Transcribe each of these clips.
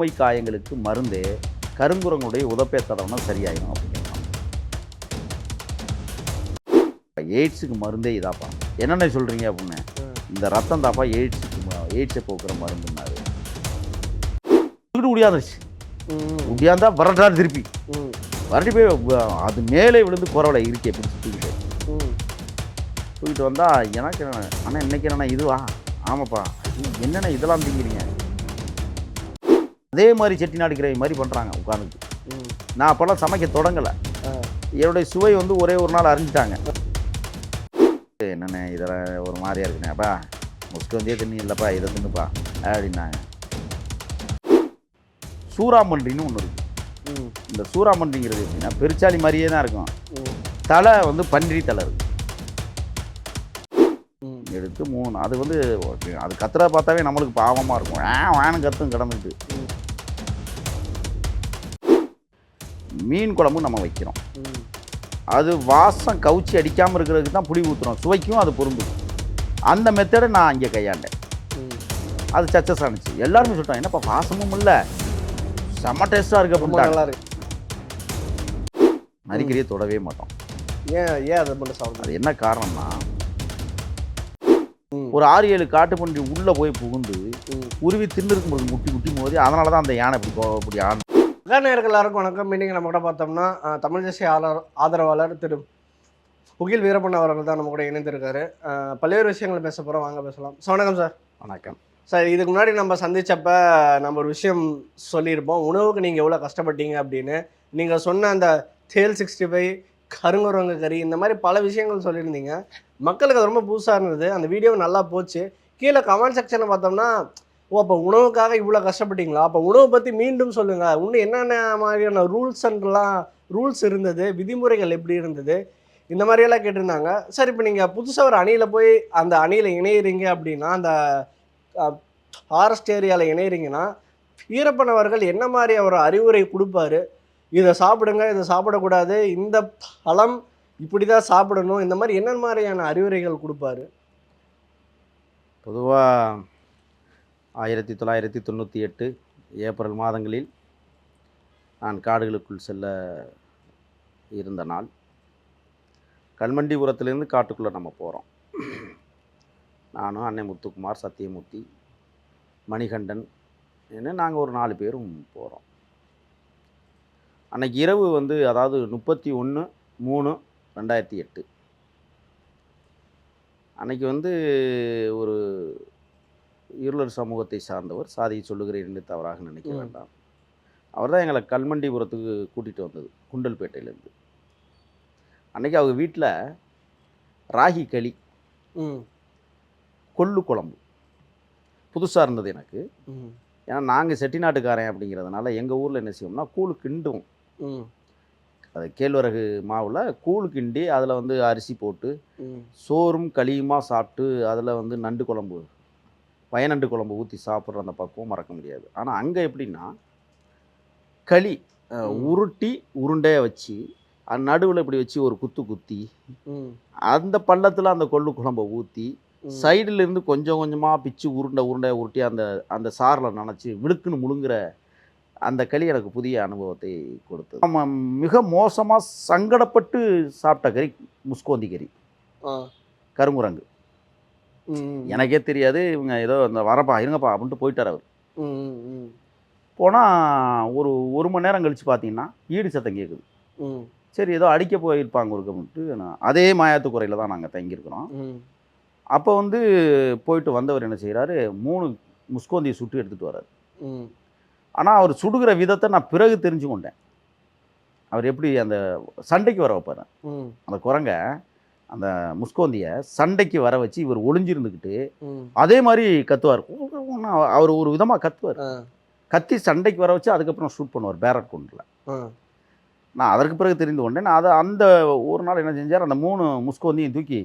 ஊமை காயங்களுக்கு மருந்தே கருங்குரங்குடைய உதப்பே தடவைனா சரியாயிடும் அப்படிங்கிறாங்க. எய்ட்ஸுக்கு மருந்தே இதாப்பா. என்னென்ன சொல்கிறீங்க அப்படின்னு, இந்த ரத்தம் தாப்பா எய்ட்ஸை போக்குற மருந்துன்னாரு. முடியாதுச்சு முடியாந்தா வரட்டாரு திருப்பி வரட்டி போய் அது மேலே விழுந்து குறவலை இருக்கே பிடிச்சி தூக்கிட்டு வந்தா எனக்கு என்ன ஆனால் இன்னைக்கு என்னண்ணா இதுவா ஆமாப்பா என்னென்ன இதெல்லாம் திங்கிறீங்க. அதே மாதிரி செட்டிநாடு கிரேவி மாதிரி பண்ணுறாங்க உட்காந்துட்டு. நான் அப்போல்லாம் சமைக்க தொடங்கலை. என்னுடைய சுவை வந்து ஒரே ஒரு நாள் அறிஞ்சிட்டாங்க. என்னென்ன இதெல்லாம் ஒரு மாதிரியா இருக்குண்ணேப்பா முஸ்கு வந்தே தின்னு இல்லைப்பா இதை தின்னுப்பா அப்படின்னாங்க. சூறாமன்றின்னு ஒன்று இருக்குது. இந்த சூறாமன்றிங்கிறது எப்படின்னா பெருச்சாளி மாதிரியே தான் இருக்கும். தலை வந்து பன்றி தலை இருக்கு. எடுத்து 3 அது வந்து அது கத்துறத பார்த்தாவே நம்மளுக்கு பாவமாக இருக்கும். வேணும் கத்தும் கிடந்துட்டு. மீன் குழம்பு நம்ம வைக்கிறோம். அது வாசம் கவுச்சி அடிக்காமல் இருக்கிறதுக்கு தான் புளி ஊற்றுறோம். சுவைக்கும் அது பொருந்தும். அந்த மெத்தடை நான் அங்கே கையாண்டேன். அது சக்ஸஸ் ஆனிச்சு. எல்லாருமே சொல்லிட்டாங்க என்னப்பா வாசமும் இல்லை செம்ம டேஸ்ட்டாக இருக்குது அப்படின்னு. நல்லா இருக்கு. நரிக்கறியை தொடவே மாட்டோம். ஏன் அதை மட்டும் சாப்பிடும்? அது என்ன காரணம்னா ஒரு 6-7 காட்டு பன்றி உள்ளே போய் புகுந்து உருவி தின்னு இருக்கும்போது முட்டி மோதி அதனால தான் அந்த யானை இப்படி ஆடும். நேயர்கள் எல்லாருக்கும் வணக்கம். இன்னைக்கு நம்ம கூட பார்த்தோம்னா தமிழ் தேசிய ஆதரவாளர் திரு புகில் வீரப்பன் அவர்கள் தான் நம்ம கூட இணைந்திருக்காரு. பல்வேறு விஷயங்கள் பேச போகிறோம், வாங்க பேசலாம். வணக்கம் சார். வணக்கம் சார். இதுக்கு முன்னாடி நம்ம சந்திச்சப்ப நம்ம ஒரு விஷயம் சொல்லியிருப்போம், உணவுக்கு நீங்கள் எவ்வளோ கஷ்டப்பட்டீங்க அப்படின்னு. நீங்கள் சொன்ன அந்த தேல் 65 கருங்குரங்கு கறி இந்த மாதிரி பல விஷயங்கள் சொல்லியிருந்தீங்க. மக்களுக்கு அது ரொம்ப புதுசாக இருந்தது. அந்த வீடியோ நல்லா போச்சு. கீழே கமெண்ட் செக்ஷனை பார்த்தோம்னா அப்போ உணவுக்காக இவ்வளோ கஷ்டப்பட்டீங்களா, அப்போ உணவை பற்றி மீண்டும் சொல்லுங்கள், இன்னும் என்னென்ன மாதிரியான ரூல்ஸ் இருந்தது, விதிமுறைகள் எப்படி இருந்தது, இந்த மாதிரியெல்லாம் கேட்டிருந்தாங்க. சார், இப்போ நீங்கள் புதுசாக ஒரு அணியில் போய் அந்த அணியில் இணையிறீங்க அப்படின்னா, அந்த ஃபாரஸ்ட் ஏரியாவில் இணையிறீங்கன்னா வீரப்பன் அவர்கள் என்ன மாதிரி ஒரு அறிவுரை கொடுப்பாரு? இதை சாப்பிடுங்க, இதை சாப்பிடக்கூடாது, இந்த பழம் இப்படி தான் சாப்பிடணும், இந்த மாதிரி என்ன மாதிரியான அறிவுரைகள் கொடுப்பாரு? பொதுவாக 1998 ஏப்ரல் மாதங்களில் நான் காடுகளுக்குள் செல்ல இருந்த நாள். கல்மண்டிபுரத்துலேருந்து காட்டுக்குள்ளே நம்ம போகிறோம். நானும் அன்னை முத்துக்குமார், சத்தியமூர்த்தி, மணிகண்டன் என்ன நாங்கள் ஒரு 4 பேரும் போகிறோம். அன்னைக்கு இரவு வந்து அதாவது 31/3/2008 அன்னைக்கு வந்து ஒரு இருளர் சமூகத்தை சார்ந்தவர், சாதியை சொல்லுகிறேன் என்று தவறாக நினைக்க வேண்டாம், அவர் தான் எங்களை கல்மண்டிபுரத்துக்கு கூட்டிகிட்டு வந்தது குண்டல்பேட்டையிலேருந்து. அன்றைக்கி அவங்க வீட்டில் ராகி களி, கொள்ளு குழம்பு புதுசாக இருந்தது எனக்கு. ஏன்னா நாங்கள் செட்டிநாட்டுக்காரன் அப்படிங்கிறதுனால எங்கள் ஊரில் என்ன செய்வோம்னா கூழு கிண்டுவோம். அது கேழ்வரகு மாவில் கூழு கிண்டி அதில் வந்து அரிசி போட்டு சோறும் களியுமா சாப்பிட்டு அதில் வந்து நண்டு குழம்பு, வயநண்டு குழம்பு ஊற்றி சாப்பிட்ற அந்த பக்குவம் மறக்க முடியாது. ஆனால் அங்கே எப்படின்னா களி உருட்டி உருண்டையை வச்சு அது நடுவில் இப்படி வச்சு ஒரு குத்தி அந்த பள்ளத்தில் அந்த கொள்ளு குழம்பை ஊற்றி சைடிலிருந்து கொஞ்சம் கொஞ்சமாக பிச்சு உருண்டையை உருட்டி அந்த சாரில் நினச்சி விழுக்குன்னு முழுங்குற அந்த களி எனக்கு புதிய அனுபவத்தை கொடுத்தது. நம்ம மிக மோசமாக சங்கடப்பட்டு சாப்பிட்ட கறி முஸ்கோந்தி கறி, கருங்குரங்கு. எனக்கே தெரியாது, இவங்க ஏதோ இந்த வரப்பா இருங்கப்பா அப்படின்ட்டு போயிட்டார் அவர். போனால் ஒரு மணி நேரம் கழித்து பார்த்தீங்கன்னா ஈடு சத்தம் கேட்குது. சரி ஏதோ அடிக்க போயிருப்பாங்க ஒரு அப்படின்ட்டு அதே மாயாத்துக்குறையில் தான் நாங்கள் தங்கியிருக்கிறோம். அப்போ வந்து போயிட்டு வந்தவர் என்ன செய்கிறாரு, 3 முஸ்கோந்தியை சுட்டு எடுத்துகிட்டு வர்றாரு. ஆனால் அவர் சுடுகிற விதத்தை நான் பிறகு தெரிஞ்சு கொண்டேன். அவர் எப்படி அந்த சண்டைக்கு வர வைப்பார், அந்த குரங்கை அந்த முஸ்கோந்தியை சண்டைக்கு வர வச்சு இவர் ஒளிஞ்சிருந்துக்கிட்டு அதே மாதிரி கத்துவார். அவர் ஒரு விதமாக கத்துவார், கத்தி சண்டைக்கு வர வச்சு அதுக்கப்புறம் ஷூட் பண்ணுவார் பேரட் கொண்டில். நான் அதற்கு பிறகு தெரிந்து கொண்டேன். அதை அந்த ஒரு நாள் என்ன செஞ்சார், அந்த 3 முஸ்கோந்தியும் தூக்கி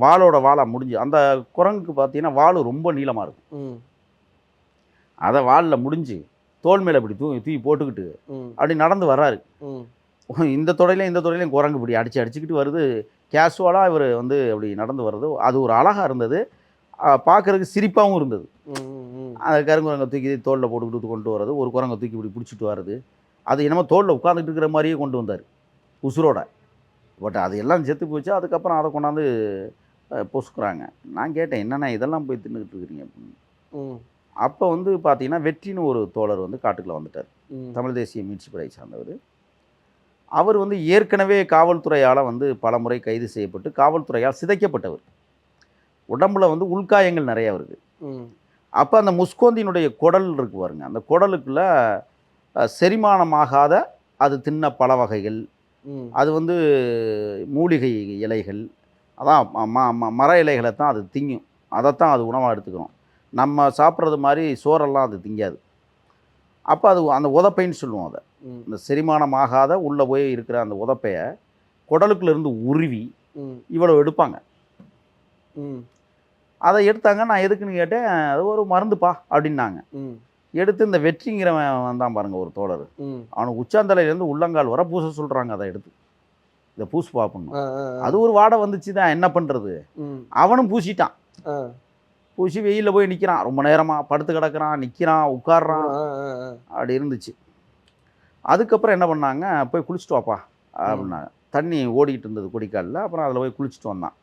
வாளோட வாழா முடிஞ்சு, அந்த குரங்குக்கு பார்த்தீங்கன்னா வாள் ரொம்ப நீளமாக இருக்கும், அதை வாளில் முடிஞ்சு தோல் மேலே இப்படி தூக்கி போட்டுக்கிட்டு அப்படி நடந்து வர்றாரு. இந்த தொடையிலையும் குரங்கு இப்படி அடிச்சுக்கிட்டு வருது. கேஷுவலாக இவர் வந்து அப்படி நடந்து வர்றது அது ஒரு அழகாக இருந்தது, பார்க்குறதுக்கு சிரிப்பாகவும் இருந்தது. அந்த கருங்குரங்கை தூக்கி தோளில் போட்டுக்கிட்டு கொண்டு வர்றது, ஒரு குரங்கை தூக்கி இப்படி பிடிச்சிட்டு வர்றது, அது என்னமோ தோளில் உட்காந்துட்டு இருக்கிற மாதிரியே கொண்டு வந்தார் உசுரோட. பட் அது எல்லாம் செத்து போச்சு. அதுக்கப்புறம் அதை கொண்டாந்து பொசுக்குறாங்க. நான் கேட்டேன், என்னண்ணா இதெல்லாம் போய் தின்னுக்கிட்டு இருக்கிறீங்க அப்படின்னு. அப்போ வந்து பார்த்தீங்கன்னா வெற்றின்னு ஒரு தோழர் வந்து காட்டுக்குள்ளே வந்துட்டார். தமிழ் தேசிய மீட்சி படையை சார்ந்தவர். அவர் வந்து ஏற்கனவே காவல்துறையால் வந்து பல முறை கைது செய்யப்பட்டு காவல்துறையால் சிதைக்கப்பட்டவர். உடம்புல வந்து உள்காயங்கள் நிறைய அவருக்கு. அப்போ அந்த முஸ்கோந்தினுடைய குடல் இருக்கு பாருங்க, அந்த குடலுக்குள்ள செரிமானமாகாத அது தின்ன பல வகைகள், அது வந்து மூலிகை இலைகள், அதான் மர இலைகளை தான் அது திங்கும். அதைத்தான் அது உணவாக எடுத்துக்கிறோம். நம்ம சாப்பிட்றது மாதிரி சோறெல்லாம் அது திங்காது. அப்போ அது அந்த உதப்பைன்னு சொல்லுவோம். அதை இந்த செரிமானமாகாத உள்ளே போய் இருக்கிற அந்த உதப்பையை குடலுக்குள்ளேருந்து உருவி இவ்வளோ எடுப்பாங்க. அதை எடுத்தாங்க. நான் எதுக்குன்னு கேட்டேன். அது ஒரு மருந்துப்பா அப்படின்னாங்க. எடுத்து இந்த வெற்றிங்கிறவன் வந்தான் பாருங்க ஒரு தோழர், அவனுக்கு உச்சாந்தலையிலேருந்து உள்ளங்கால் வர பூச சொல்கிறாங்க. அதை எடுத்து இதை பூசு பார்ப்பணும். அது ஒரு வாடை வந்துச்சு தான், என்ன பண்ணுறது. அவனும் பூசிட்டான். பூசி வெயிலில் போய் நிற்கிறான். ரொம்ப நேரமாக படுத்து கிடக்கிறான், நிற்கிறான், உட்காடுறான். அப்படி இருந்துச்சு. அதுக்கப்புறம் என்ன பண்ணாங்க, போய் குளிச்சுட்டு வாப்பா அப்படின்னாங்க. தண்ணி ஓடிக்கிட்டு இருந்தது கொடிக்காலில். அப்புறம் அதில் போய் குளிச்சுட்டு வந்தான்.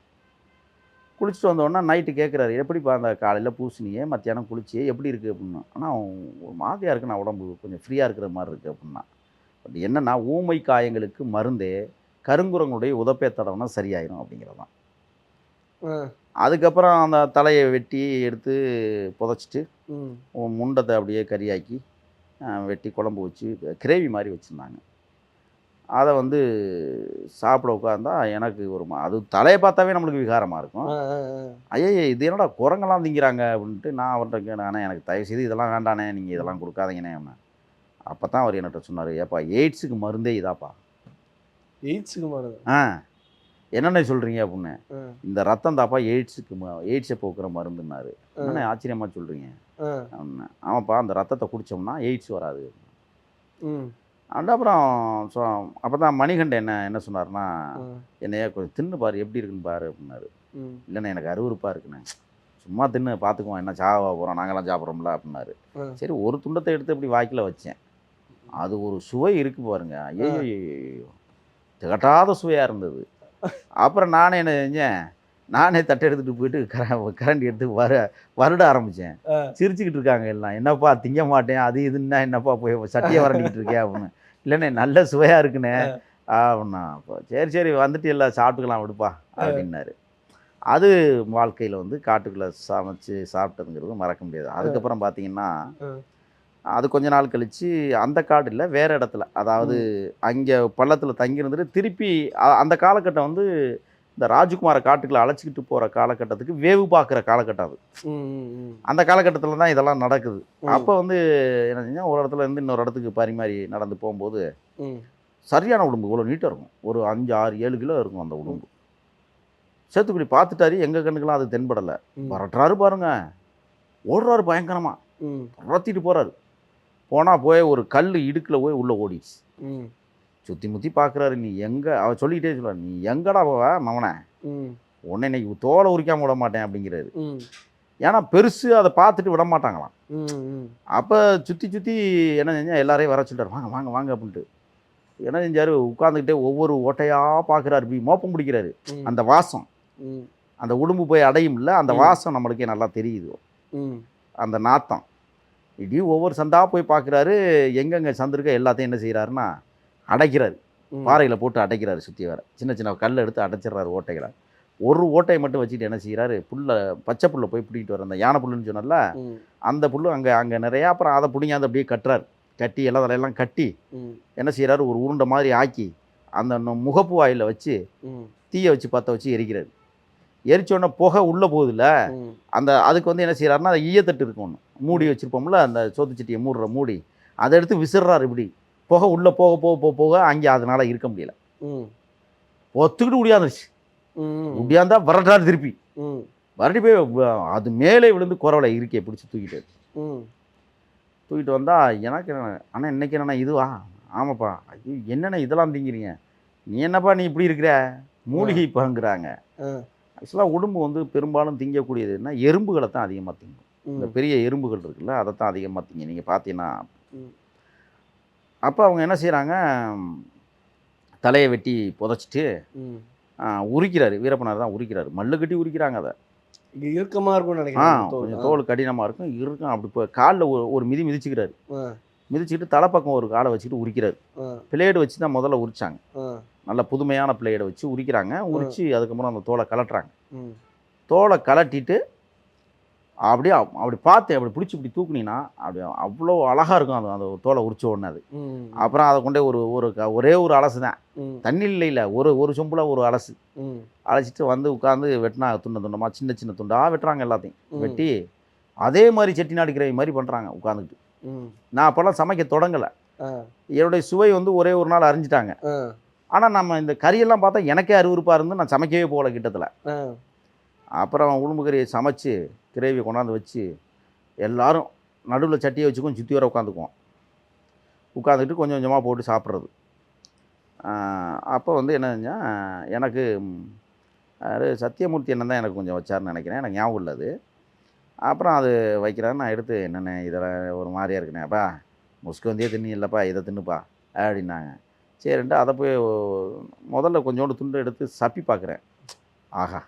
குளிச்சுட்டு வந்தோடனே நைட்டு கேட்குறாரு, எப்படிப்பா அந்த காலையில் பூசினியே மத்தியானம் குளிச்சியே எப்படி இருக்குது அப்படின்னா. ஆனால் ஒரு மாதிரியாக இருக்குது, நான் உடம்பு கொஞ்சம் ஃப்ரீயாக இருக்கிற மாதிரி இருக்குது அப்படின்னா. பட் என்னென்னா ஊமை காயங்களுக்கு மருந்தே கருங்குரங்களுடைய உதப்பே தடவைனா சரியாயிடும் அப்படிங்கிறதான். அதுக்கப்புறம் அந்த தலையை வெட்டி எடுத்து புதைச்சிட்டு முண்டத்தை அப்படியே கறியாக்கி வெட்டி குழம்பு வச்சு கிரேவி மாதிரி வச்சுருந்தாங்க. அதை வந்து சாப்பிட உட்காந்தா எனக்கு ஒரு அது தலையை பார்த்தாவே நம்மளுக்கு விகாரமாக இருக்கும். ஐயே இது என்னடா குரங்கெல்லாம் திங்கிறாங்க அப்படின்ட்டு நான் அவர்கிட்ட கேட்டேன், எனக்கு தயவு செய்து இதெல்லாம் வேண்டானே, நீங்கள் இதெல்லாம் கொடுக்காதீங்கண்ணே என்ன. அப்போ தான் அவர் என்கிட்ட சொன்னார், ஏப்பா எய்ட்ஸுக்கு மருந்தே இதாப்பா. எய்ட்ஸுக்கு மருந்து? என்னென்ன சொல்கிறீங்க அப்படின்னு. இந்த ரத்தம் தாப்பா எய்ட்ஸை போக்குற மருந்துன்னாரு. என்னென்ன ஆச்சரியமாக சொல்கிறீங்க அப்படின்னு. ஆமாப்பா அந்த ரத்தத்தை குடித்தோம்னா எய்ட்ஸ் வராது. அப்புறம் அப்போ தான் மணிகண்டன் என்ன சொன்னார்னா, என்னையா கொஞ்சம் தின்னு பாரு எப்படி இருக்குன்னு பாரு அப்படின்னாரு. இல்லைண்ணா எனக்கு அருவருப்பாக இருக்குண்ணே, சும்மா தின்னு பார்த்துக்குவோம், என்ன சாவா போகிறோம், நாங்களாம் சாப்பிட்றோம்ல அப்படின்னாரு. சரி ஒரு துண்டத்தை எடுத்து இப்படி வாய்க்கில் வச்சேன். அது ஒரு சுவை இருக்குது பாருங்க, ஐயோ திகட்டாத சுவையாக இருந்தது. அப்புறம் நானே என்ன செஞ்சேன், நானே தட்டை எடுத்துகிட்டு போயிட்டு கரண்டி எடுத்து வருட ஆரம்பித்தேன். சிரிச்சுக்கிட்டு இருக்காங்க எல்லாம், என்னப்பா திங்க மாட்டேன் அது இதுன்னா என்னப்பா போய் சட்டியை வரண்டிக்கிட்டு இருக்கேன் அப்படின்னு. இல்லைண்ணே நல்ல சுவையாக இருக்குண்ணே அப்படின்னா. அப்போ சரி வந்துட்டு எல்லாம் சாப்பிட்டுக்கலாம் விடுப்பா அப்படின்னாரு. அது வாழ்க்கையில் வந்து காட்டுக்குள்ளே சமைச்சு சாப்பிட்டதுங்கிறது மறக்க முடியாது. அதுக்கப்புறம் பார்த்தீங்கன்னா அது கொஞ்ச நாள் கழித்து அந்த காட்டில் வேறு இடத்துல, அதாவது அங்கே பள்ளத்தில் தங்கியிருந்துட்டு திருப்பி அந்த காலகட்டம் வந்து இந்த ராஜ்குமாரை காட்டுக்குள்ள அழைச்சிக்கிட்டு போகிற காலகட்டத்துக்கு வேவு பார்க்குற காலகட்டம் அது. அந்த காலகட்டத்தில் தான் இதெல்லாம் நடக்குது. அப்போ வந்து என்ன செஞ்சால் ஒரு இடத்துல இருந்து இன்னொரு இடத்துக்கு பரிமாறி நடந்து போகும்போது சரியான உடம்பு இவ்வளோ நீட்டாக இருக்கும், ஒரு 5, 6, 7 கிலோ இருக்கும் அந்த உடம்பு. சேத்துக்குடி பார்த்துட்டாரு, எங்கள் கண்ணுக்கெல்லாம் அது தென்படலை. வரட்டுறாரு பாருங்க, ஓடுறாரு பயங்கரமாக, துரத்திட்டு போகிறாரு. போனால் போய் ஒரு கல் இடுக்கில் போய் உள்ளே ஓடிச்சு. சுற்றி முற்றி பார்க்குறாரு, நீ எங்கே, அவர் சொல்லிக்கிட்டே சொல்கிறார், நீ எங்கடா போவ மவனை, உன்னை இன்னைக்கு தோலை உரிக்காமல் விட மாட்டேன் அப்படிங்கிறாரு. ஏன்னா பெருசு அதை பார்த்துட்டு விட மாட்டாங்களாம். அப்போ சுற்றி என்ன செஞ்சால் எல்லாரையும் வர சொல்லிட்டார், வாங்க வாங்க வாங்க அப்படின்ட்டு. என்ன செஞ்சார், உட்காந்துக்கிட்டே ஒவ்வொரு ஓட்டையாக பார்க்குறாரு, இப்படி மோப்பம் பிடிக்கிறாரு. அந்த வாசம், அந்த உடம்பு போய் அடையும் இல்லை, அந்த வாசம் நம்மளுக்கே நல்லா தெரியுது, அந்த நாத்தம். இப்படி ஒவ்வொரு சந்தாக போய் பார்க்குறாரு. எங்கெங்கே சந்திருக்க எல்லாத்தையும் என்ன செய்கிறாருன்னா அடைக்கிறாரு, பாறையில் போட்டு அடைக்கிறாரு. சுற்றி வர சின்ன சின்ன கல்லை எடுத்து அடைச்சிட்றாரு ஓட்டைகளை. ஒரு ஓட்டையை மட்டும் வச்சுட்டு என்ன செய்கிறாரு, பச்சை புல்லை போய் பிடிக்கிட்டு வர, அந்த யானை புல்லுன்னு சொன்னால அந்த புல்லு அங்கே நிறையா. அப்புறம் அதை பிடிங்காந்து அப்படியே கட்டுறாரு. கட்டி எல்லாம் தலையெல்லாம் கட்டி என்ன செய்கிறாரு, ஒரு உருண்டை மாதிரி ஆக்கி அந்த முகப்பு வாயில் வச்சு தீயை வச்சு பற்ற வச்சு எரிக்கிறாரு. எரிச்சோடனே புகை உள்ளே போகுதுல்ல, அந்த அதுக்கு வந்து என்ன செய்கிறாருன்னா, அந்த ஈயத்தட்டு இருக்கும் ஒன்று மூடி வச்சுருப்போம்ல, அந்த சோத்துச்சட்டியை மூடுற மூடி, அதை எடுத்து விசிறாரு. இப்படி புகை உள்ளே போக போக போக போக அங்கே அதனால் இருக்க முடியல, ஒத்துக்கிட்டு முடியாந்துருச்சு. முடியாந்தா வரட்டாரு திருப்பி வரட்டி போய் அது மேலே விழுந்து குறவலை இருக்கையை பிடிச்சி தூக்கிட்டு வந்தால் எனக்கு என்ன, ஆனால் இன்றைக்கி என்னண்ணா இதுவா, ஆமாப்பா, ஐயோ என்னென்ன இதெல்லாம் திங்கிறீங்க, நீ என்னப்பா நீ இப்படி இருக்கிற, மூலிகை பங்குறாங்க. ஆக்சுவலாக உடம்பு வந்து பெரும்பாலும் திங்கக்கூடியதுன்னா எறும்புகளை தான் அதிகமாக திங்கும். இந்த பெரிய எறும்புகள் இருக்குல்ல அதைத்தான் அதிகமாக திங்க நீங்கள் பார்த்தீங்கன்னா. ம். அப்போ அவங்க என்ன செய்கிறாங்க, தலையை வெட்டி புதைச்சிட்டு ம். உரிக்கிறாரு. வீரப்பனார் தான் உரிக்கிறாரு. மல்லு கட்டி உரிக்கிறாங்க அதை. இது இறுக்கமா இருக்கும்னு நினைக்கிறேன் தோல். கொஞ்சம் தோல் கடினமாக இருக்கும், இருக்கும். அப்படி இப்போ காலில் ஒரு மிதி மிதிச்சுக்கிறாரு. ஆ. மிதிச்சுக்கிட்டு தலைப்பக்கம் ஒரு காலை வச்சுட்டு உரிக்கிறாரு. ஆ. பிளேடு வச்சு தான் முதல்ல உரிச்சாங்க. ஆ. நல்ல புதுமையான பிளேடை வச்சு உரிக்கிறாங்க. உரித்து அதுக்கப்புறம் அந்த தோலை கலட்டுறாங்க. ம். தோலை கலட்டிட்டு அப்படியே அப்படி பார்த்து அப்படி பிடிச்சி இப்படி தூக்குனீங்கன்னா அப்படி அவ்வளோ அழகாக இருக்கும். அந்த அந்த தோலை உரிச்ச உடனே அது. ம். அப்புறம் அதை கொண்டே ஒரே ஒரு அலசு தான், ம். தண்ணியில் இல்லை, ஒரு சொம்பில் ஒரு அலசு ம். அழைச்சிட்டு வந்து உட்காந்து வெட்டினா துண்டமாக சின்ன சின்ன துண்டாக வெட்டுறாங்க. எல்லாத்தையும் ம். வெட்டி அதே மாதிரி செட்டிநாடு கிரேவி மாதிரி பண்ணுறாங்க உட்காந்துக்கிட்டு. ம். நான் அப்போல்லாம் சமைக்க தொடங்கலை. ஆ. என்னுடைய சுவை வந்து ஒரே ஒரு நாள் அறிஞ்சிட்டாங்க. ஆ. ஆனால் நம்ம இந்த கறியெல்லாம் பார்த்தா எனக்கே அருவருப்பாக இருந்து நான் சமைக்கவே போகல கிட்டத்தில். ஆ. அப்புறம் உளும்பு கறியை சமைச்சு கிரேவியை கொண்டாந்து வச்சு எல்லாரும் நடுவில் சட்டியை வச்சுக்கும் சுற்றி வர உட்காந்துக்குவோம். உட்காந்துக்கிட்டு கொஞ்சம் கொஞ்சமாக போட்டு சாப்பிட்றது. அப்போ வந்து என்ன செஞ்சால் எனக்கு சத்தியமூர்த்தி என்ன தான் எனக்கு கொஞ்சம் வச்சார்னு நினைக்கிறேன், எனக்கு ஞாபகம் இல்லை அது. அப்புறம் அது வைக்கிறாரு. நான் எடுத்து என்னென்ன இதெல்லாம் ஒரு மாதிரியாக இருக்குண்ணே, அப்பா முஸ்கு வந்தியே தின்னு இல்லைப்பா, இதை தின்னுப்பா அப்படின்னாங்க. சரின்ட்டு அதை போய் முதல்ல கொஞ்சோண்டு துண்டு எடுத்து சப்பி பார்க்குறேன். ஆஹா,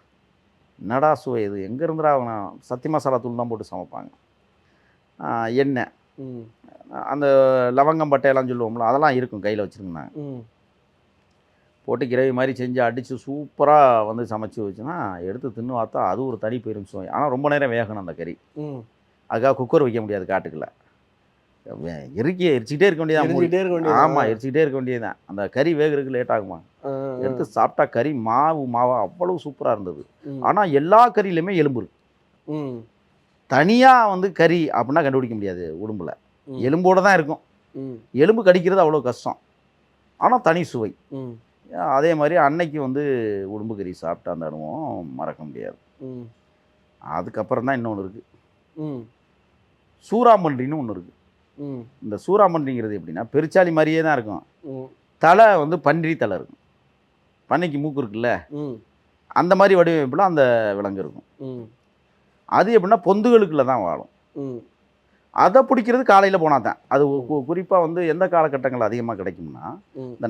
என்னடா சுவை இது, எங்கே இருந்துடா அவங்க சத்தி மசாலா தூள் தான் போட்டு சமைப்பாங்க. எண்ணெய், ம். அந்த லவங்கம் பட்டையெல்லாம் சொல்லுவோம்ல, அதெல்லாம் இருக்கும் கையில் வச்சுருந்தாங்க. ம். போட்டு கிரேவி மாதிரி செஞ்சு அடித்து சூப்பராக வந்து சமைச்சு வச்சுன்னா எடுத்து தின்னு பார்த்தா அது ஒரு தனி பெரும் சுவை. ஆனால் ரொம்ப நேரம் வேகணும் அந்த கறி. ம். அதுக்காக குக்கர் வைக்க முடியாது காட்டுக்குள்ள. எரிச்சிக்கிட்டே இருக்க வேண்டியதான். எரிஞ்சுக்கிட்டே இருக்க வேண்டியது. ஆமாம், எரிச்சிக்கிட்டே இருக்க வேண்டியது தான். அந்த கறி வேகிறதுக்கு லேட் ஆகுமா. ஆ. எடுத்து சாப்பிட்டா கறி மாவா அவ்வளவு சூப்பராக இருந்தது. ம். ஆனால் எல்லா கறியிலுமே எலும்பு இருக்கு. ம். தனியாக வந்து கறி அப்படின்னா கண்டுபிடிக்க முடியாது உடம்புல. ம். எலும்போடு தான் இருக்கும். ம். எலும்பு கடிக்கிறது அவ்வளோ கஷ்டம், ஆனால் தனி சுவை. ம். அதே மாதிரி அன்னைக்கு வந்து உடம்பு கறி சாப்பிட்ட அந்த அனுபவம் மறக்க முடியாது. ம். அதுக்கப்புறம் தான் இன்னொன்று இருக்குது, ம். சூறாமன்றின்னு ஒன்று இருக்குது. ம். இந்த சூறாமன்றிங்கிறது எப்படின்னா பெருச்சாளி மாதிரியே தான் இருக்கும். ம். தலை வந்து பன்றி தலை இருக்கும். பன்னிக்கு மூக்கு இருக்குல்ல, ம். அந்த மாதிரி வடிவமைப்பில் அந்த விலங்கு இருக்கும். ம். அது எப்படின்னா பொந்துகளுக்குள்ள தான் வாழும். ம். அதை பிடிக்கிறது காலையில் போனால் தான். அது குறிப்பாக வந்து எந்த காலகட்டங்கள் அதிகமாக கிடைக்கும்னா, ம். இந்த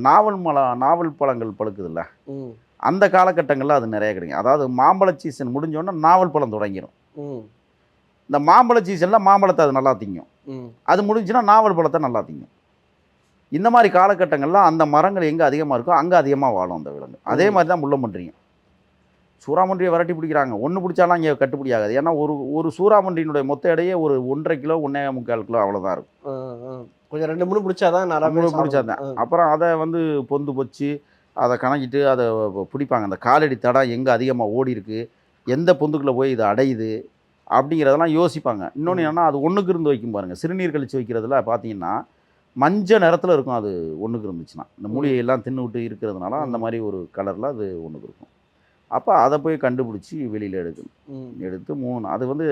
நாவல் பழங்கள் பழுக்குதுல்ல, ம். அந்த காலகட்டங்களில் அது நிறைய கிடைக்கும். அதாவது மாம்பழ சீசன் முடிஞ்சோடனே நாவல் பழம் தொடங்கிடும். ம். இந்த மாம்பழ சீசனில் மாம்பழத்தை அது நல்லா திங்கும். ம். அது முடிஞ்சுன்னா நாவல் பழத்தை நல்லா திங்கும். இந்த மாதிரி காலகட்டங்களில் அந்த மரங்கள் எங்கே அதிகமாக இருக்கோ அங்கே அதிகமாக வாழும் அந்த விலங்கு. அதே மாதிரி தான் முள்ளம்பன்றியும். சூறாமன்றியை விரட்டி பிடிக்கிறாங்க. ஒன்று பிடிச்சாலாம் இங்கே கட்டுப்படி ஆகாது. ஏன்னா ஒரு சூறாமன்றியினுடைய மொத்த எடையே ஒரு 1.5 கிலோ 1.25 கிலோ அவ்வளோதான் இருக்கும். கொஞ்சம் 2-3 பிடிச்சாதான் நல்லா பிடிச்சாதான். அப்புறம் அதை வந்து பொந்து வச்சு அதை கணக்கிட்டு அதை பிடிப்பாங்க. அந்த காலடி தடம் எங்கே அதிகமாக ஓடி இருக்குது, எந்த பொந்துக்குள்ளே போய் இது அடையுது அப்படிங்கிறதெல்லாம் யோசிப்பாங்க. இன்னொன்று என்னென்னா, அது ஒன்றுக்கு இருந்து வைக்கும் பாருங்கள். சிறுநீர் கழிச்சு வைக்கிறதுல பார்த்தீங்கன்னா மஞ்சள் நிறத்தில் இருக்கும். அது ஒன்றுக்கு இருந்துச்சுன்னா இந்த மூலிகையெல்லாம் தின்னு விட்டு இருக்கிறதுனால அந்த மாதிரி ஒரு கலரில் அது ஒன்றுக்கு இருக்கும். அப்போ அதை போய் கண்டுபிடிச்சி வெளியில் எடுக்கணும். எடுத்து 3 அது வந்து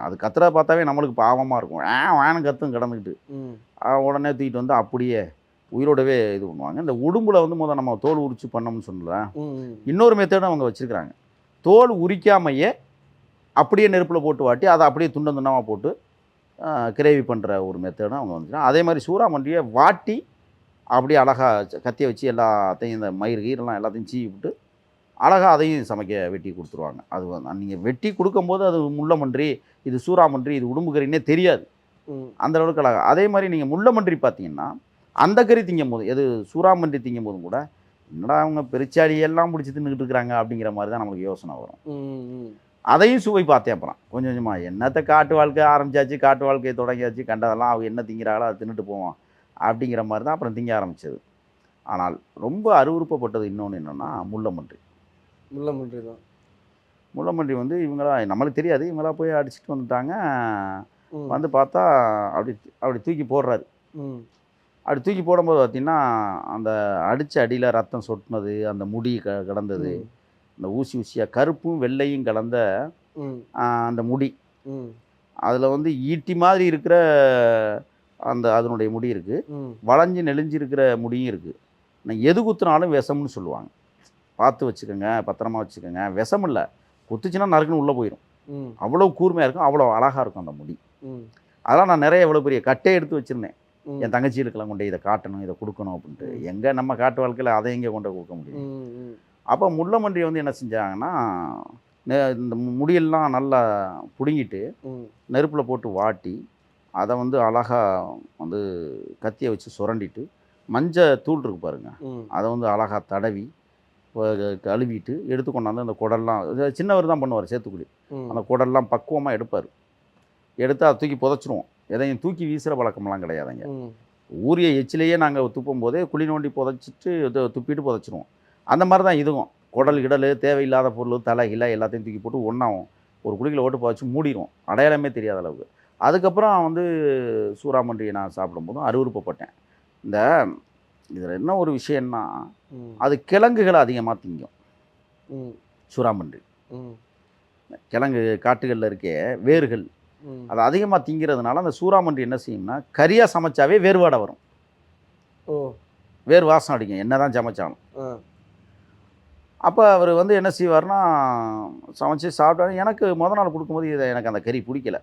அது கத்துறத பார்த்தாவே நம்மளுக்கு பாவமாக இருக்கும். வேணும் கத்தும் கிடந்துக்கிட்டு உடனே தூக்கிட்டு வந்து அப்படியே உயிரோடவே இது பண்ணுவாங்க. இந்த உடும்பில் வந்து முதல் நம்ம தோல் உரிச்சு பண்ணோம்னு சொல்லல, இன்னொரு மெத்தடும் அவங்க வச்சுருக்கிறாங்க. தோல் உரிக்காமையே அப்படியே நெருப்பில் போட்டு வாட்டி அதை அப்படியே துண்டமாக போட்டு கிரேவி பண்ணுற ஒரு மெத்தடும் அவங்க வந்துச்சுன்னா. அதே மாதிரி சூறாமன்றியை வாட்டி அப்படியே அழகாக கத்தியை வச்சு எல்லாத்தையும் இந்த மயிர் கீரெல்லாம் எல்லாத்தையும் சீவி விட்டு அழகாக அதையும் சமைக்க வெட்டி கொடுத்துருவாங்க. அது நீங்கள் வெட்டி கொடுக்கும்போது அது முள்ளமன்றி, இது சூறாமன்றி, இது உடும்பு கறின்னே தெரியாது. அந்த அளவுக்கு அழகாக. அதே மாதிரி நீங்கள் முள்ளமன்றி பார்த்தீங்கன்னா அந்த கறி திங்கும் போது, எது சூறாமன்றி திங்கும் போதும் கூட என்னடா அவங்க பெருச்சாளியெல்லாம் பிடிச்சி தின்னுக்கிட்டு இருக்கிறாங்க அப்படிங்கிற மாதிரி தான் நமக்கு யோசனை வரும். அதையும் சுவை பார்த்தேன். அப்புறம் கொஞ்சம் கொஞ்சமாக என்னத்தை காட்டு வாழ்க்கை ஆரம்பிச்சாச்சு, காட்டு வாழ்க்கையை தொடங்கியாச்சு, கண்டதெல்லாம் அவங்க என்ன திங்கிறாங்களோ அதை தின்னுட்டு போவோம் அப்படிங்கிற மாதிரி தான் அப்புறம் திங்க ஆரம்பித்தது. ஆனால் ரொம்ப அருவருப்பப்பட்டது இன்னொன்று என்னென்னா முள்ளமன்றி தான். முள்ளமன்றி வந்து இவங்களா நம்மளுக்கு தெரியாது, இவங்களா போய் அடிச்சுட்டு வந்துட்டாங்க. வந்து பார்த்தா அப்படி தூக்கி போடுறாரு. அப்படி தூக்கி போடும்போது பார்த்தீங்கன்னா அந்த அடித்த அடியில் ரத்தம் சொட்டினது, அந்த முடி கிடந்தது, அந்த ஊசியாக கருப்பும் வெள்ளையும் கலந்த அந்த முடி, அதில் வந்து ஈட்டி மாதிரி இருக்கிற அதனுடைய முடி இருக்குது, வளைஞ்சு நெளிஞ்சு இருக்கிற முடியும் இருக்குது. நான் எது குத்துனாலும் விஷம்னு சொல்லுவாங்க. பார்த்து வச்சுக்கோங்க, பத்திரமா வச்சுக்கோங்க. விஷம் இல்லை, குத்துச்சுன்னா நறுக்குன்னு உள்ளே போயிடும். அவ்வளோ கூர்மையாக இருக்கும், அவ்வளோ அழகாக இருக்கும் அந்த முடி. அதெல்லாம் நான் நிறைய இவ்வளோ பெரிய கட்டே எடுத்து வச்சுருந்தேன். என் தங்கச்சிகளுக்கெல்லாம் கொண்டு இதை காட்டணும், இதை கொடுக்கணும் அப்படின்ட்டு. எங்கே நம்ம காட்டு வாழ்க்கையில் அதை எங்கே கொண்டு கொடுக்க முடியும். அப்போ முள்ளமன்றி வந்து என்ன செஞ்சாங்கன்னா, இந்த முடியெல்லாம் நல்லா பிடுங்கிட்டு நெருப்பில் போட்டு வாட்டி அதை வந்து அழகாக வந்து கத்தியை வச்சு சுரண்டிட்டு மஞ்சள் தூள் இருக்கு பாருங்க, அதை வந்து அழகாக தடவி கழுவிட்டு எடுத்து கொண்டாந்து அந்த குடல்லாம், சின்னவர் தான் பண்ணுவார் சேத்துக்குழி, அந்த குடல்லாம் பக்குவமாக எடுப்பார். எடுத்து அதை தூக்கி புதைச்சிருவோம். எதையும் தூக்கி வீசுகிற பழக்கம்லாம் கிடையாதுங்க. ஊரிய எச்சிலேயே நாங்கள் துப்பும் போதே குழி நோண்டி புதைச்சிட்டு துப்பிட்டு புதைச்சிருவோம். அந்த மாதிரி தான் இதுவும். குடல் கிடல் தேவையில்லாத பொருள் தலை கிளை எல்லாத்தையும் தூக்கி போட்டு ஒன்றாவும் ஒரு குழிகளை ஓட்டு புதைச்சி மூடிடும், அடையாளமே தெரியாத அளவுக்கு. அதுக்கப்புறம் வந்து சூறாமன்றியை நான் சாப்பிடும்போதும் அருவருப்பப்பட்டேன். இந்த இதில் என்ன ஒரு விஷயம்னா, அது கிழங்குகளை அதிகமாக திங்கும் சூறாமன்றி. கிழங்கு காட்டுகளில் இருக்கே வேர்கள், அது அதிகமாக திங்கிறதுனால அந்த சூறாமன்றி என்ன செய்யும்னா, கறியாக சமைச்சாவே வேறுபாடை வரும். வேறு வாசம் அடிக்கும் என்ன தான் சமைச்சாலும். அப்போ அவர் வந்து என்ன செய்வார்னா, சமைச்சு சாப்பிட்டாரு. எனக்கு முத நாள் கொடுக்கும்போது இதை எனக்கு அந்த கறி பிடிக்கல.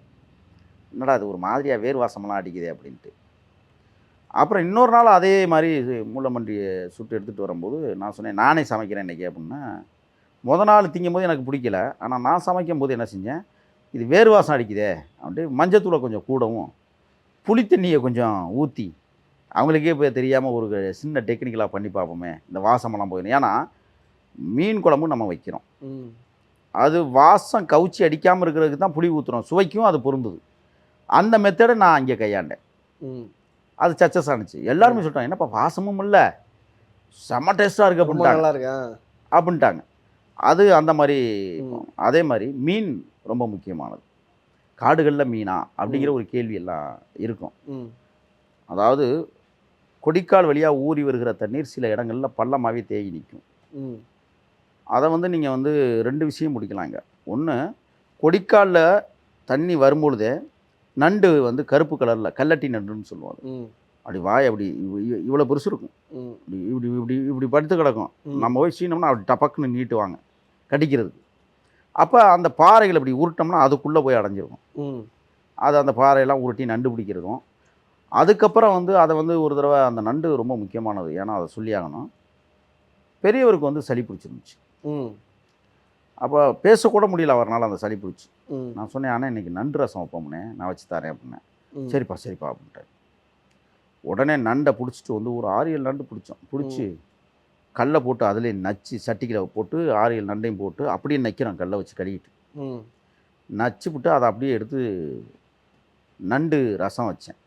என்னடா அது ஒரு மாதிரியாக வேறு வாசமெல்லாம் அடிக்குது அப்படின்ட்டு. அப்புறம் இன்னொரு நாள் அதே மாதிரி முள்ளமன்றியை சுட்டு எடுத்துகிட்டு வரும்போது நான் சொன்னேன், நானே சமைக்கிறேன் இன்றைக்கி அப்படின்னா. முத நாள் திங்கும் போது எனக்கு பிடிக்கல. ஆனால் நான் சமைக்கும் போது என்ன செஞ்சேன், இது வேறு வாசம் அடிக்குதே அப்படின்ட்டு மஞ்சத்தூளை கொஞ்சம் கூடவும் புளி தண்ணியை கொஞ்சம் ஊற்றி அவங்களுக்கே போய் தெரியாமல் ஒரு சின்ன டெக்னிக்கலாக பண்ணி பார்ப்போமே, இந்த வாசமெல்லாம் போயிடும். ஏன்னா மீன் குழம்பு நம்ம வைக்கிறோம், அது வாசம் கவுச்சி அடிக்காமல் இருக்கிறதுக்கு தான் புளி ஊற்றுறோம், சுவைக்கும் அது பொருந்துது. அந்த மெத்தடை நான் அங்கே கையாண்டேன். அது சக்ஸஸ் ஆனிச்சு. எல்லாருமே சொல்லிட்டாங்க, என்னப்பா வாசமும் இல்லை செம்ம டேஸ்ட்டாக இருக்குது அப்படின்ட்டாங்க. அது அந்த மாதிரி. அதே மாதிரி மீன் ரொம்ப முக்கியமானது. காடுகளில் மீனா அப்படிங்கிற ஒரு கேள்வி எல்லாம் இருக்கும். அதாவது கொடிக்கால் வழியாக ஊறி வருகிற தண்ணீர் சில இடங்களில் பள்ளமாகவே தேங்கி நிற்கும். அதை வந்து நீங்கள் வந்து 2 விஷயம் முடிக்கலாங்க. ஒன்று, கொடிக்காலில் தண்ணி வரும்பொழுதே நண்டு வந்து கருப்பு கலரில் கல்லட்டி நண்டுன்னு சொல்லுவாங்க. அப்படி வாய் அப்படி இவ்வளோ பெருசு இருக்கும், இப்படி இப்படி இப்படி படுத்து கிடக்கும். நம்ம போய் சீனோம்னா அப்படி டபக்குன்னு நீட்டுவாங்க கடிக்கிறதுக்கு. அப்போ அந்த பாறைகள் அப்படி உருட்டோம்னா அதுக்குள்ளே போய் அடைஞ்சிருக்கும். அது அந்த பாறையெல்லாம் உருட்டி நண்டு பிடிக்கிறதும். அதுக்கப்புறம் வந்து அதை வந்து ஒரு தடவை அந்த நண்டு ரொம்ப முக்கியமானது, ஏன்னா அதை சொல்லி ஆகணும். பெரியவருக்கு வந்து சளி பிடிச்சிருந்துச்சு. அப்போ பேசக்கூட முடியல அவரால், அந்த சளி பிடிச்சி. நான் சொன்னேன், ஆனால் இன்றைக்கி நண்டு ரசம் வைப்போம்னே, நான் வச்சு தரேன் அப்படின்னேன். சரிப்பா சரிப்பா அப்படின்ட்டு உடனே நண்டை பிடிச்சிட்டு வந்து ஒரு 6-7 நண்டு பிடிச்சோம். பிடிச்சி கல்லை போட்டு அதிலே நச்சு சட்டிக்கில் போட்டு 6-7 நண்டையும் போட்டு அப்படியே நக்கிறோம், கல்லை வச்சு கழுவிட்டு நச்சு விட்டு அதை அப்படியே எடுத்து நண்டு ரசம் வச்சேன்.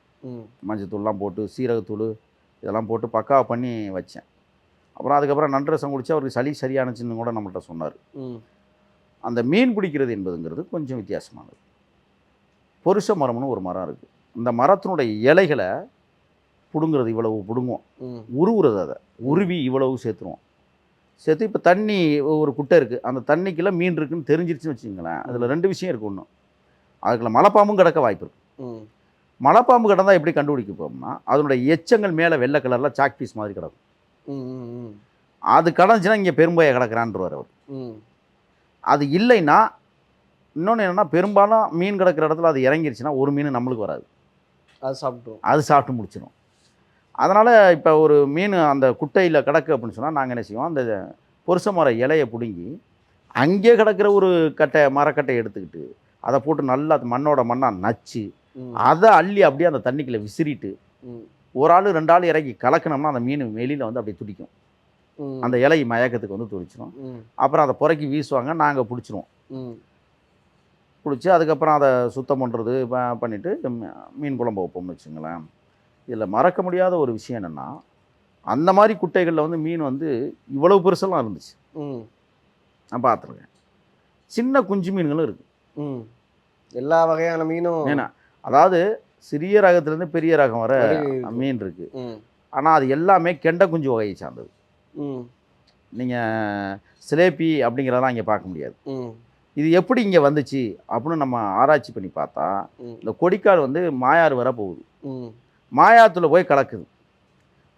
மஞ்சள் தூள்லாம் போட்டு சீரகத்தூள் இதெல்லாம் போட்டு பக்காவாக பண்ணி வச்சேன். அப்புறம் அதுக்கப்புறம் நண்டு ரசம் குடித்து அவருக்கு சளி சரியானுச்சுன்னு கூட நம்மள்கிட்ட சொன்னார். அந்த மீன் பிடிக்கிறது என்பதுங்கிறது கொஞ்சம் வித்தியாசமானது. பொருஷ மரம்னு ஒரு மரம் இருக்குது. இந்த மரத்தினுடைய இலைகளை பிடுங்கிறது, இவ்வளவு பிடுங்குவோம், உருவுறது, அதை உருவி இவ்வளவு சேர்த்துருவோம். சேர்த்து இப்போ தண்ணி ஒரு குட்டை இருக்குது, அந்த தண்ணிக்கெல்லாம் மீன் இருக்குதுன்னு தெரிஞ்சிருச்சுன்னு வச்சுங்களேன். அதில் 2 விஷயம் இருக்குது. ஒன்று, அதுக்குள்ள மலைப்பாம்பும் கிடக்க வாய்ப்பு இருக்குது. மலைப்பாம்பு கிடந்தால் எப்படி கண்டுபிடிக்க போகும்னா, அதனுடைய எச்சங்கள் மேலே வெள்ளை கலரில் சாக் பீஸ் மாதிரி கிடக்கும். அது கிடந்துச்சுன்னா இங்கே பெரும்பாயை கிடக்கிறான்றார் அவர். அது இல்லைன்னா இன்னொன்று என்னென்னா, பெரும்பாலும் மீன் கிடக்கிற இடத்துல அது இறங்கிருச்சுன்னா ஒரு மீன் நம்மளுக்கு வராது, அது சாப்பிட்டு முடிச்சிடும். அதனால் இப்போ ஒரு மீன் அந்த குட்டையில் கிடக்கு அப்படின்னு சொன்னால் நாங்கள் என்ன செய்வோம், அந்த பொருச மர இலையை பிடுங்கி அங்கே கிடக்கிற ஒரு மரக்கட்டையை எடுத்துக்கிட்டு அதை போட்டு நல்லா மண்ணோட மண்ணாக நச்சு அதை அள்ளி அப்படியே அந்த தண்ணிக்குள்ளே விசிறிட்டு ஒரு ஆள் 2 ஆள் இறக்கி கலக்கணும்னா அந்த மீன் வெளியில் வந்து அப்படியே துடிக்கும். அந்த இலை மயக்கத்துக்கு வந்து துடிச்சிடும். அப்புறம் அதை புறக்கி வீசுவாங்க, நாங்கள் பிடிச்சிருவோம். பிடிச்சி அதுக்கப்புறம் அதை சுத்தம் பண்ணுறது பண்ணிவிட்டு மீன் குழம்பு வைப்போம்னு வச்சுங்களேன். இதில் மறக்க முடியாத ஒரு விஷயம் என்னென்னா, அந்த மாதிரி குட்டைகளில் வந்து மீன் வந்து இவ்வளவு பெருசெல்லாம் இருந்துச்சு. நான் பார்த்துருக்கேன். சின்ன குஞ்சு மீன்களும் இருக்குது, எல்லா வகையான மீனும். ஏன்னா அதாவது சிறிய ரகத்துலேருந்து பெரிய ரகம் வர மீன் இருக்குது. ஆனால் அது எல்லாமே கெண்டை குஞ்சு வகையை சார்ந்தது. நீங்கள் சிலேபி அப்படிங்கிறதெல்லாம் இங்கே பார்க்க முடியாது. இது எப்படி இங்கே வந்துச்சு அப்படின்னு நம்ம ஆராய்ச்சி பண்ணி பார்த்தா, இந்த கொடிக்கால் வந்து மாயாறு வர போகுது, மாயாத்துல போய் கலக்குது.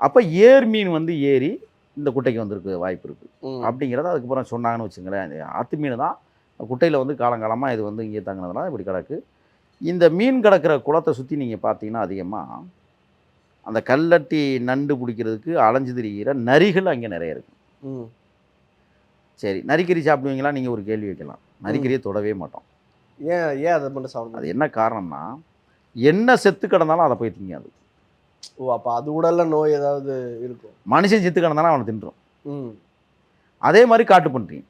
அப்போ ஏர் மீன் வந்து ஏறி இந்த குட்டைக்கு வந்திருக்கு வாய்ப்பு இருக்குது அப்படிங்கிறத அதுக்கப்புறம் சொன்னாங்கன்னு வச்சுங்களேன். ஆற்று மீன் தான் குட்டையில் வந்து காலங்காலமாக இது வந்து இங்கே தங்கினதுனால இப்படி கிடக்கு. இந்த மீன் கிடக்கிற குளத்தை சுற்றி நீங்கள் பார்த்தீங்கன்னா அதிகமாக அந்த கல்லட்டி நண்டு பிடிக்கிறதுக்கு அலைஞ்சு திரிகிற நரிகள் அங்கே நிறைய இருக்குது. ம். சரி, நரிக்கறி சாப்பிடுவீங்களா? நீங்கள் ஒரு கேள்வி வைக்கலாம். நரிக்கறியை தொடவே மாட்டோம். ஏன் ஏன் அதை மட்டும் சாப்பிட அது என்ன காரணம்னா, என்ன செத்து கிடந்தாலும் அதை போய் திங்காது. ஓ, அப்போ அது உடல்ல நோய் ஏதாவது இருக்கும். மனுஷன் செத்து கிடந்தாலும் அவனை தின்றும். ம். அதே மாதிரி காட்டு பன்றி.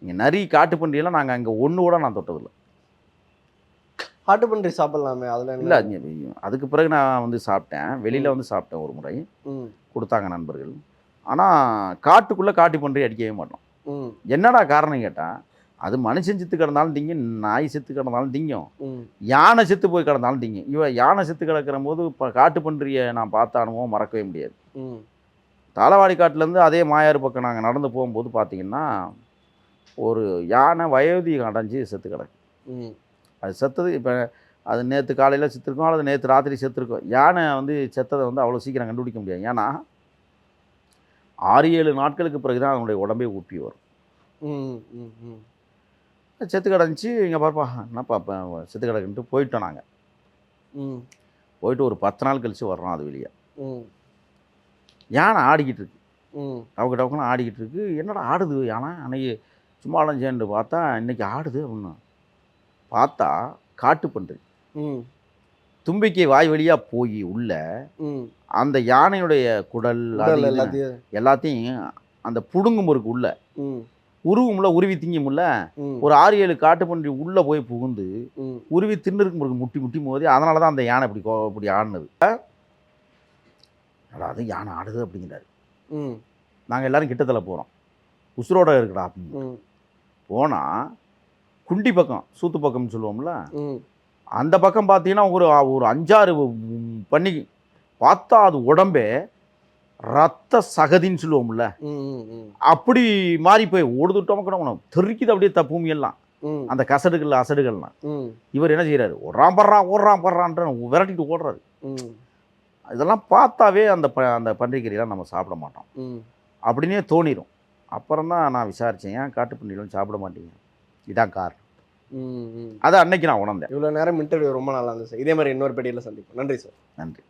இங்கே நரி காட்டு பன்றியெல்லாம் நாங்கள் அங்கே ஒன்று கூட நான் தொட்டதில்லை. காட்டுப்பன்றி சாப்பிடலாமே, அதில் இல்லை, இல்லை. அதுக்கு பிறகு நான் வந்து சாப்பிட்டேன். வெளியில் வந்து சாப்பிட்டேன் ஒரு முறை. ம். கொடுத்தாங்க நண்பர்கள். ஆனால் காட்டுக்குள்ளே காட்டு பன்றி அடிக்கவே மாட்டோம். ம். என்னடா காரணம் கேட்டால், அது மனுஷன் செத்து கிடந்தாலும் திங்கும், நாய் செத்து கிடந்தாலும் திங்கும், ம். யானை செத்து போய் கிடந்தாலும் திங்கும். யானை செத்து கிடக்கிற போது இப்போ காட்டு பன்றியை நான் பார்த்த அனுபவம் மறக்கவே முடியாது. ம். தாளவாடி காட்டிலேருந்து அதே மாயாறு பக்கம் நாங்கள் நடந்து போகும்போது பார்த்தீங்கன்னா, ஒரு யானை வயோதிகம் அடைஞ்சு செத்து கிடக்கு. ம். அது செத்தது இப்போ அது நேற்று காலையில் செத்துருக்கோம் அல்லது நேற்று ராத்திரி செத்துருக்கோம். யானை வந்து செத்ததை வந்து அவ்வளோ சீக்கிரம் கண்டுபிடிக்க முடியாது. ஏன்னா 6-7 நாட்களுக்கு பிறகு தான் அதனுடைய உடம்பே ஊப்பி வரும். ம். ம். ம். செத்து கிடந்துச்சு. இங்கே பார்ப்பா என்னப்பா இப்போ செத்து கிடக்குன்ட்டு போயிட்டோம் நாங்கள். ம். போயிட்டு ஒரு 10 நாள் கழித்து வர்றோம் அது வெளியே. ம். யானை ஆடிக்கிட்டு இருக்கு. ம். டவுக்கு டவுக்குன்னு ஆடிக்கிட்டு இருக்கு. என்னடா ஆடுது யானை? அன்னைக்கு சும்மா அலைஞ்சேன்னு பார்த்தா இன்றைக்கி ஆடுது அப்படின்னு பார்த்தா காட்டு பன்றி. ம். தும்பிக்கை வாய் வழியாக போய் உள்ள ம். அந்த யானையுடைய குடல் அது உடல் இதுன்னு எல்லாத்தையும். எல்லாத்தையும் அந்த புடுங்கும் இருக்கு உள்ள ம். உருவும்ல, உருவி திங்கும்ல. ம். ஒரு 6-7 காட்டு பன்றி உள்ளே போய் புகுந்து ம். உருவி தின்னுருக்கும் இருக்கு முட்டி முட்டி மோதி. அதனால தான் அந்த யானை இப்படி ஆடினது. அதாவது யானை ஆடுது அப்படிங்கிறாரு. ம். நாங்கள் எல்லாரும் கிட்டத்தில் போகிறோம். உசுரோட இருக்குடா அப்படின்னு ம். போனால் குண்டி பக்கம் சூத்து பக்கம்னு சொல்லுவோம்ல, ம். அந்த பக்கம் பார்த்தீங்கன்னா ஒரு ஒரு 5-6 பண்ணி பார்த்தா அது உடம்பே ரத்த சகதின்னு சொல்லுவோம்ல, ம். ம். அப்படி மாறி போய் ஓடுதுட்டோம் தெறிக்குது அப்படியே பூமி எல்லாம். ம். அந்த கசடுகள் அசடுகள்லாம். ம். இவர் என்ன செய்கிறாரு? ஓடுறான் படுறான்ற விரட்டிட்டு ஓடுறாரு. ம். இதெல்லாம் பார்த்தாவே அந்த பன்றிக்கறியெல்லாம் நம்ம சாப்பிட மாட்டோம் ம். அப்படின்னே தோணிடும். அப்புறம் தான் நான் விசாரித்தேன், ஏன் காட்டு பன்றிகளும் சாப்பிட மாட்டீங்க? இதான் காரணம். ம். ம். அதை அன்னைக்கு நான் உணர்ந்தேன். இவ்வளோ நேரம் இன்டர்வியூ ரொம்ப நல்லா இருந்துச்சு. இதே மாதிரி இன்னொரு பேட்டியில் சந்திப்போம். நன்றி சார். நன்றி.